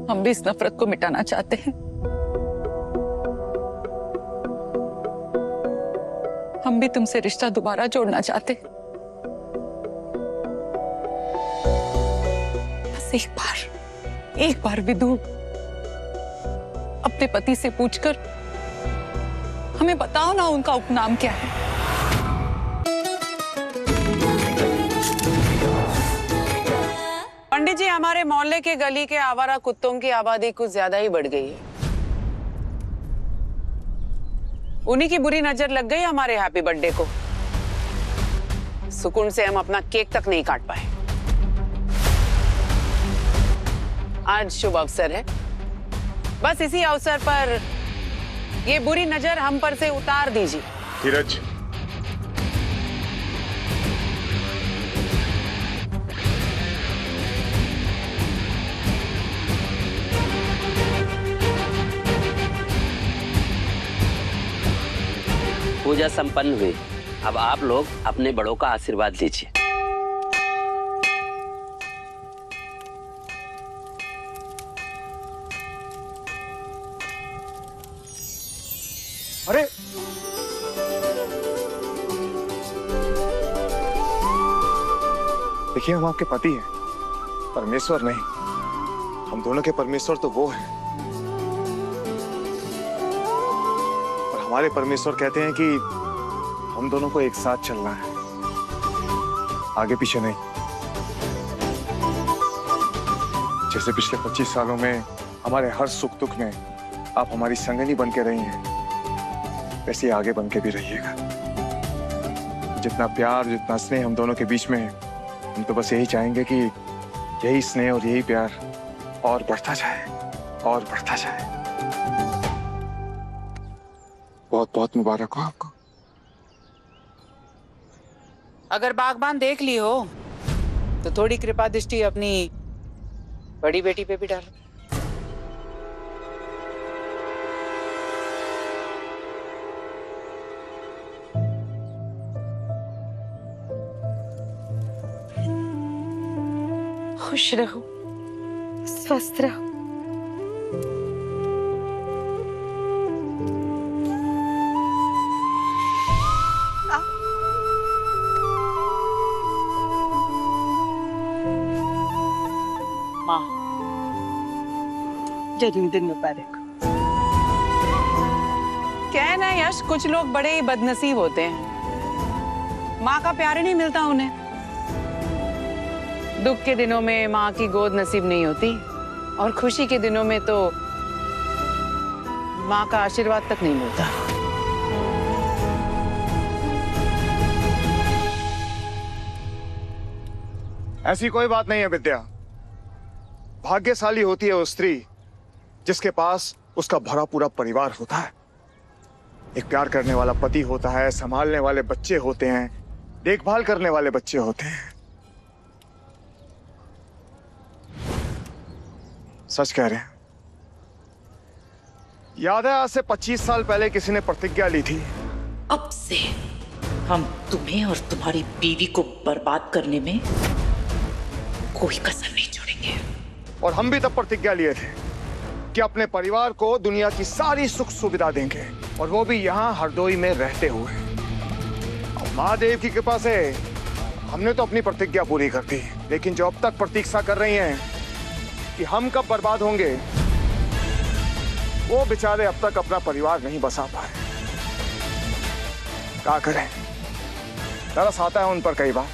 हम भी इस नफरत को मिटाना चाहते हैं। हम भी तुमसे रिश्ता दोबारा जोड़ना चाहते हैं। बस एक बार विदु अपने पति से पूछकर हमें बताओ ना, उनका उपनाम क्या है? पंडित जी, हमारे मोहल्ले के गली के आवारा कुत्तों की आबादी कुछ ज्यादा ही बढ़ गई है। उन्हीं की बुरी नजर लग गई हमारे हैप्पी बर्थडे को। सुकून से हम अपना केक तक नहीं काट पाए। आज शुभ अवसर है, बस इसी अवसर पर ये बुरी नजर हम पर से उतार दीजिए। धीरज, पूजा संपन्न हुई। अब आप लोग अपने बड़ों का आशीर्वाद लीजिए। अरे देखिए, हम आपके पति हैं, परमेश्वर नहीं। हम दोनों के परमेश्वर तो वो हैं, और हमारे परमेश्वर कहते हैं कि हम दोनों को एक साथ चलना है, आगे पीछे नहीं। जैसे पिछले 25 सालों में हमारे हर सुख दुख में आप हमारी संगनी बन के रही हैं, वैसे आगे बन के भी रहिएगा। जितना प्यार, जितना स्नेह हम दोनों के बीच में है, हम तो बस यही चाहेंगे कि यही स्नेह और यही प्यार और बढ़ता जाए, और बढ़ता जाए। बहुत बहुत मुबारक हो आपको। अगर बागबान देख ली हो तो थोड़ी कृपा दृष्टि अपनी बड़ी बेटी पे भी डालो। खुश रहो, स्वस्थ रहो। माँ, जन्मदिन मुबारक। क्या है ना यश, कुछ लोग बड़े ही बदनसीब होते हैं। माँ का प्यार ही नहीं मिलता उन्हें। दुख के दिनों में माँ की गोद नसीब नहीं होती, और खुशी के दिनों में तो माँ का आशीर्वाद तक नहीं मिलता। ऐसी कोई बात नहीं है विद्या। भाग्यशाली होती है वो स्त्री जिसके पास उसका भरा पूरा परिवार होता है। एक प्यार करने वाला पति होता है, संभालने वाले बच्चे होते हैं, देखभाल करने वाले बच्चे होते हैं। सच कह रहे हैं। याद है, आज से 25 साल पहले किसी ने प्रतिज्ञा ली थी, अब से हम तुम्हें और तुम्हारी बीवी को बर्बाद करने में कोई कसर नहीं छोड़ेंगे। और हम भी तब प्रतिज्ञा लिए थे कि अपने परिवार को दुनिया की सारी सुख सुविधा देंगे, और वो भी यहाँ हरदोई में रहते हुए। और महादेव की कृपा से हमने तो अपनी प्रतिज्ञा पूरी कर दी, लेकिन जो अब तक प्रतीक्षा कर रही हैं कि हम कब बर्बाद होंगे, वो बेचारे अब तक अपना परिवार नहीं बसा पाए। क्या करें, तरस आता है उन पर कई बार,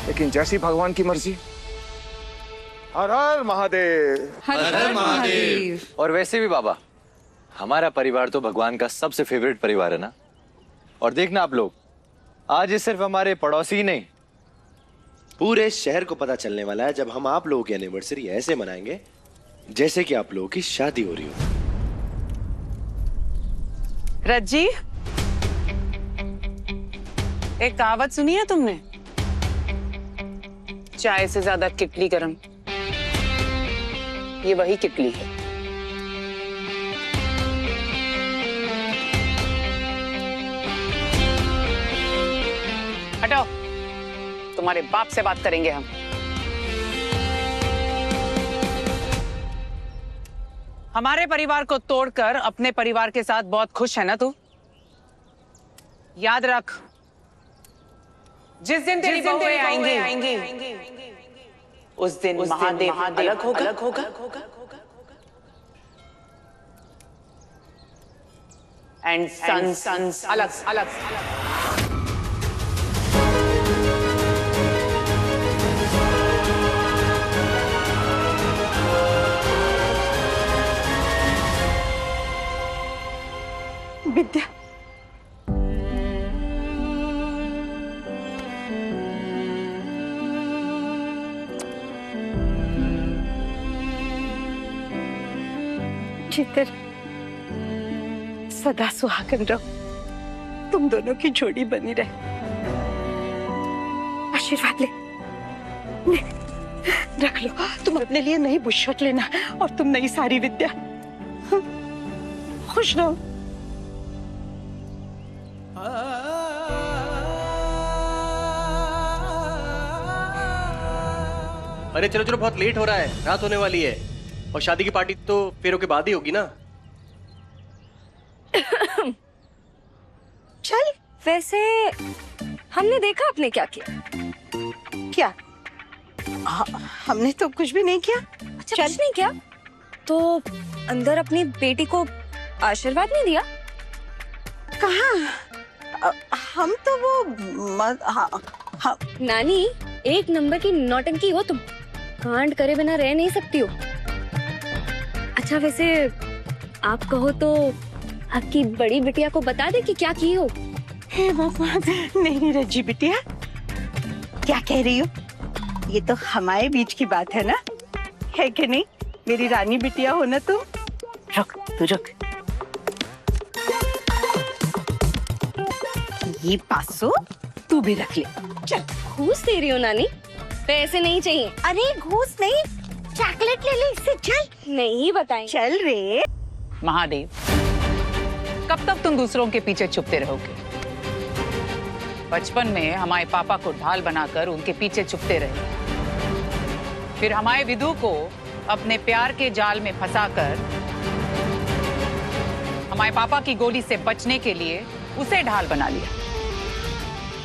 लेकिन जैसी भगवान की मर्जी। हर हर महादेव। हर हर महादेव। और वैसे भी बाबा, हमारा परिवार तो भगवान का सबसे फेवरेट परिवार है ना। और देखना आप लोग, आज ये सिर्फ हमारे पड़ोसी ही नहीं, पूरे शहर को पता चलने वाला है जब हम आप लोगों की एनिवर्सरी ऐसे मनाएंगे जैसे कि आप लोगों की शादी हो रही हो। रज्जी, एक कहावत सुनी है तुमने? चाय से ज्यादा किटली गरम। ये वही किटली है। हटो, तुम्हारे बाप से बात करेंगे हम। हमारे परिवार को तोड़कर अपने परिवार के साथ बहुत खुश है ना तू? याद रख, जिस दिन तेरी बहुएं आएंगी उस दिन महादेव अलग होगा एंड सन्स अलग। विद्या, चित्र सदा सुहागन रहो, तुम दोनों की जोड़ी बनी रहे। आशीर्वाद ले रख लो, तुम अपने लिए नई बुशर्ट लेना और तुम नई सारी। विद्या, खुश रहो। अरे चलो चलो, बहुत लेट हो रहा है, रात होने वाली है और शादी की पार्टी तो फेरों के बाद ही होगी ना। चल, वैसे हमने देखा आपने क्या किया। क्या? हमने तो कुछ भी नहीं किया। अच्छा, कुछ नहीं किया तो अंदर अपनी बेटी को आशीर्वाद नहीं दिया? कहाँ? हम तो वो नानी, एक नंबर की नौटंकी हो तुम, कांड करे बिना रह नहीं सकती हो। अच्छा, वैसे आप कहो तो आपकी बड़ी बिटिया को बता दे कि क्या की हो। हे भगवान, नहीं रजी बिटिया, क्या कह रही हो? ये तो हमारे बीच की बात है ना, है कि नहीं? मेरी रानी बिटिया हो ना तुम। रुक, तू रुक। ये 500 तू भी रख ले। चल। घूस दे रही हो नानी? पैसे नहीं चाहिए। अरे घूस नहीं, चॉकलेट ले ले इससे। चल। नहीं बताएं। चल रे। महादेव, कब तक तुम दूसरों के पीछे छुपते रहोगे? बचपन में हमारे पापा को ढाल बनाकर उनके पीछे छुपते रहे, फिर हमारे विदु को अपने प्यार के जाल में फंसाकर हमारे पापा की गोली से बचने के लिए उसे ढाल बना लिया।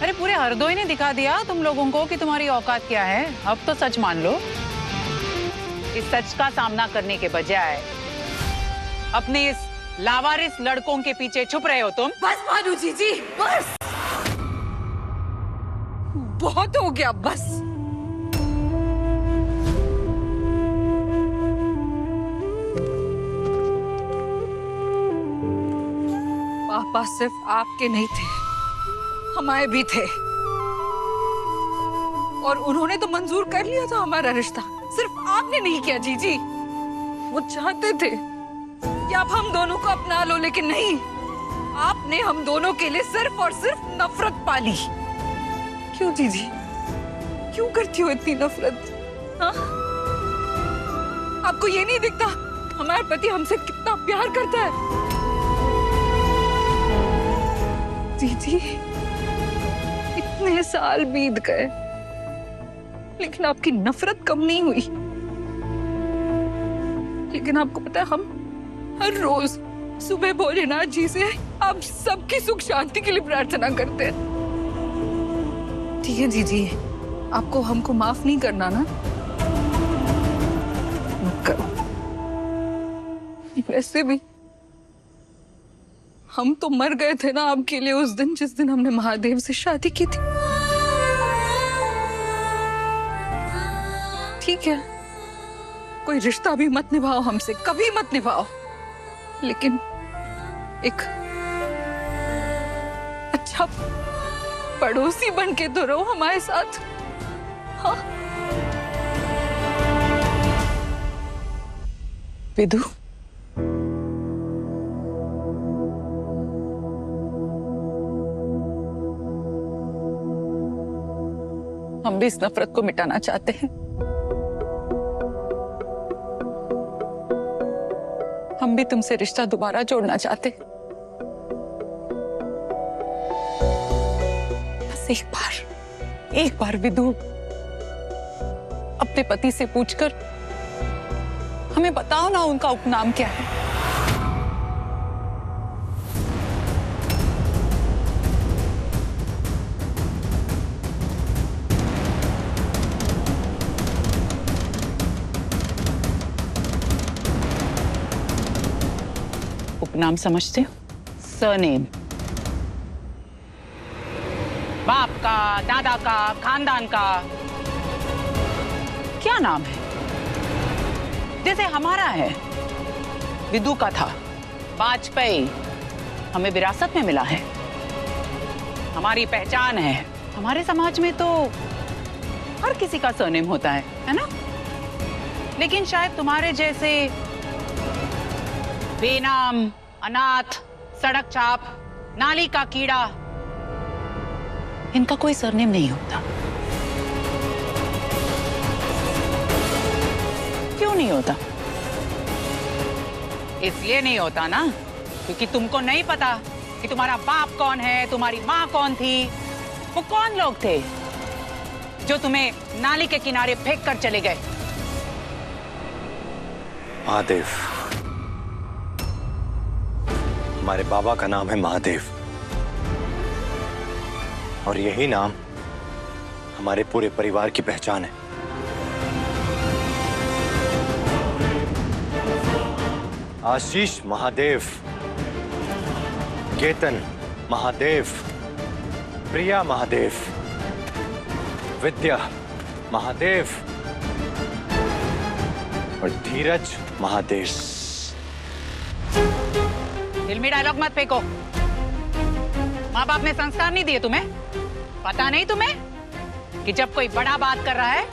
अरे पूरे हरदोई ने दिखा दिया तुम लोगों को कि तुम्हारी औकात क्या है। अब तो सच मान लो। इस सच का सामना करने के बजाय अपने इस लावारिस लड़कों के पीछे छुप रहे हो तुम। बस भानु जी, बस, बहुत हो गया, बस। पापा सिर्फ आपके नहीं थे, हमारे भी थे, और उन्होंने तो मंजूर कर लिया था हमारा रिश्ता। सिर्फ आपने नहीं किया जीजी। वो चाहते थे कि आप हम दोनों को अपना लो, लेकिन नहीं, आपने हम दोनों के लिए सिर्फ और सिर्फ नफरत पाली। क्यों जीजी, क्यों करती हो इतनी नफरत? हाँ? आपको ये नहीं दिखता हमारा पति हमसे कितना प्यार करता है? जीजी, इतने साल बीत गए लेकिन आपकी नफरत कम नहीं हुई। लेकिन आपको पता है, हम हर रोज सुबह भोलेनाथ जी से आप सबकी सुख शांति के लिए प्रार्थना करते हैं। ठीक है जीजी, आपको हमको माफ नहीं करना ना? मत करो। वैसे भी हम तो मर गए थे ना आपके लिए उस दिन, जिस दिन हमने महादेव से शादी की थी। ठीक है, कोई रिश्ता भी मत निभाओ हमसे, कभी मत निभाओ, लेकिन एक अच्छा पड़ोसी बन के तो रहो हमारे साथ। हाँ? विदु, हम भी इस नफरत को मिटाना चाहते हैं। हम भी तुमसे रिश्ता दोबारा जोड़ना चाहते हैं। बस एक बार विदु, अपने पति से पूछकर हमें बताओ ना उनका उपनाम क्या है। उपनाम समझते हो? सरनेम, बाप का, दादा का, खानदान का क्या नाम है? जैसे हमारा है, विदु का था वाजपेयी, हमें विरासत में मिला है, हमारी पहचान है। हमारे समाज में तो हर किसी का सरनेम होता है ना? लेकिन शायद तुम्हारे जैसे बेनाम, अनाथ, सड़क छाप, नाली का कीड़ा, इनका कोई सरनेम नहीं होता। क्यों नहीं होता? इसलिए नहीं होता ना क्योंकि तुमको नहीं पता कि तुम्हारा बाप कौन है, तुम्हारी माँ कौन थी, वो कौन लोग थे जो तुम्हें नाली के किनारे फेंक कर चले गए। महादेव, हमारे बाबा का नाम है महादेव और यही नाम हमारे पूरे परिवार की पहचान है। आशीष महादेव, केतन महादेव, प्रिया महादेव, विद्या महादेव और धीरज महादेव। फिल्मी डायलॉग मत फेंको। माँ बाप ने संस्कार नहीं दिए तुम्हें? पता नहीं तुम्हें कि जब कोई बड़ा बात कर रहा है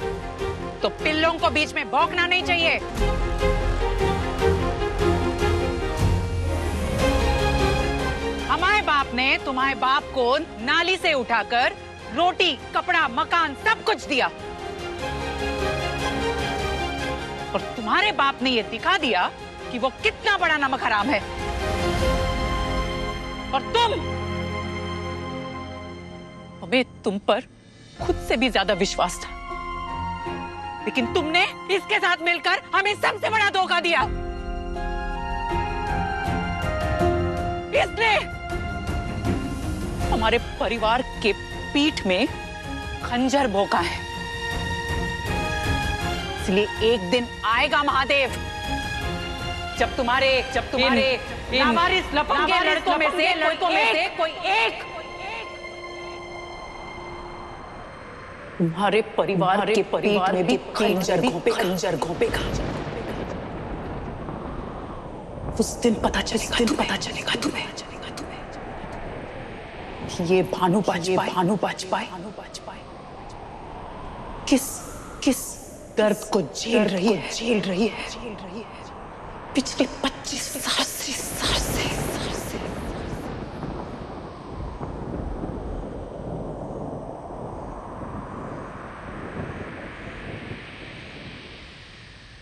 तो पिल्लों को बीच में भौंकना नहीं चाहिए। हमारे बाप ने तुम्हारे बाप को नाली से उठाकर रोटी, कपड़ा, मकान सब कुछ दिया और तुम्हारे बाप ने यह दिखा दिया कि वो कितना बड़ा नमक हराम है। और हमें तुम पर खुद से भी ज्यादा विश्वास था, लेकिन तुमने इसके साथ मिलकर हमें सबसे बड़ा धोखा दिया। इसने हमारे परिवार के पीठ में खंजर भोंका है। इसलिए एक दिन आएगा महादेव जब तुम्हारे लावारिस लफंगे लड़कों में से कोई एक तुम्हारे परिवार के परिवार में भी खंजर घोंपेगा। उस दिन पता चलेगा तुम्हें ये भानु बाजपाई किस दर्द को झेल रही है पिछले 25 साल से।